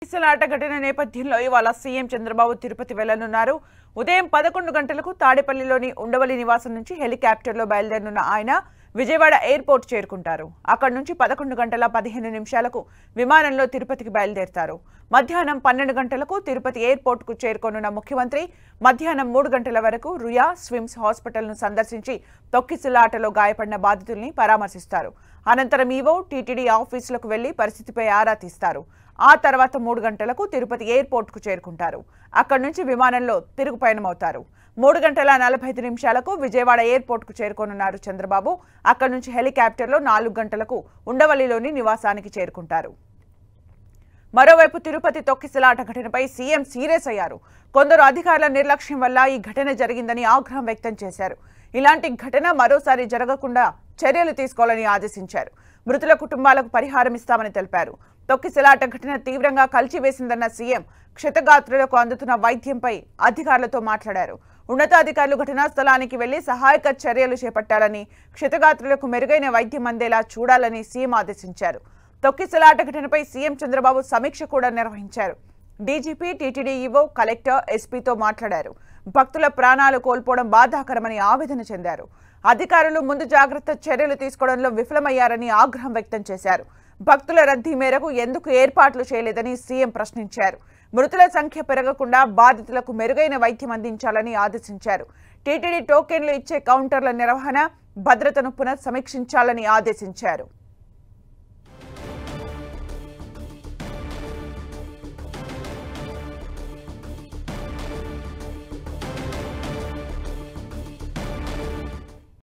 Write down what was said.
తొక్కిసలాట ఘటన నేపథ్యంలో ఇవాళ సీఎం చంద్రబాబు తిరుపతి వెళ్లనున్నారు. ఉదయం 11 గంటలకు తాడేపల్లిలోని ఉండవల్లి నివాసం నుంచి హెలికాప్టర్లో బయలుదేరనున్న ఆయన విజయవాడ ఎయిర్పోర్ట్ చేరుకుంటారు. అక్కడి నుంచి 11 గంటల 15 నిమిషాలకు విమానంలో తిరుపతికి బయలుదేరతారు. మధ్యాహ్నం 12 గంటలకు తిరుపతి ఎయిర్పోర్ట్కు చేరుకోనున్న ముఖ్యమంత్రి మధ్యాహ్నం 3 గంటల వరకు రుయా స్విమ్స్ హాస్పిటల్ను సందర్శించి తొక్కిసలాటలో గాయపడిన బాధితుల్ని పరామర్శిస్తారు. అనంతరం ఈవో టీటీడీ ఆఫీసులకు వెళ్లి పరిస్థితిపై ఆరా తీస్తారు. ఆ తర్వాత 3 గంటలకు తిరుపతి ఎయిర్పోర్ట్కు చేరుకుంటారు. అక్కడి నుంచి విమానంలో తిరుగు పయనమవుతారు. 3 గంటల 45 నిమిషాలకు విజయవాడ ఎయిర్పోర్ట్కు చేరుకోనున్నారు చంద్రబాబు. అక్కడి నుంచి హెలికాప్టర్లో 4 గంటలకు ఉండవల్లిలోని నివాసానికి చేరుకుంటారు. మరోవైపు తిరుపతి తొక్కిసలాట ఘటనపై సీఎం సీరియస్ అయ్యారు. కొందరు అధికారుల నిర్లక్ష్యం వల్ల ఈ ఘటన జరిగిందని ఆగ్రహం వ్యక్తం చేశారు. ఇలాంటి ఘటన మరోసారి జరగకుండా చర్యలు తీసుకోవాలని ఆదేశించారు. మృతుల కుటుంబాలకు పరిహారం ఇస్తామని తెలిపారు. తొక్కిసలాట ఘటన తీవ్రంగా కలిచివేసిందన్న సీఎం క్షతగాత్రులకు అందుతున్న వైద్యంపై అధికారులతో మాట్లాడారు. ఉన్నతాధికారులు ఘటనా స్థలానికి వెళ్లి సహాయక చర్యలు చేపట్టాలని, క్షతగాత్రులకు మెరుగైన వైద్యం అందేలా చూడాలని సీఎం ఆదేశించారు. తొక్కిసలాట ఘటనపై సీఎం చంద్రబాబు సమీక్ష కూడా నిర్వహించారు. డీజీపీ, టీటీడీ ఈవో, కలెక్టర్, ఎస్పీతో మాట్లాడారు. భక్తుల ప్రాణాలు కోల్పోవడం బాధాకరమని ఆవేదన చెందారు. అధికారులు ముందు జాగ్రత్త చర్యలు తీసుకోవడంలో విఫలమయ్యారని ఆగ్రహం వ్యక్తం చేశారు. భక్తుల రద్దీ మేరకు ఎందుకు ఏర్పాట్లు చేయలేదని సీఎం ప్రశ్నించారు. మృతుల సంఖ్య పెరగకుండా బాధితులకు మెరుగైన వైద్యం అందించాలని ఆదేశించారు. టీటీడీ టోకెన్లు ఇచ్చే కౌంటర్ల నిర్వహణ, భద్రతను పునః సమీక్షించాలని ఆదేశించారు.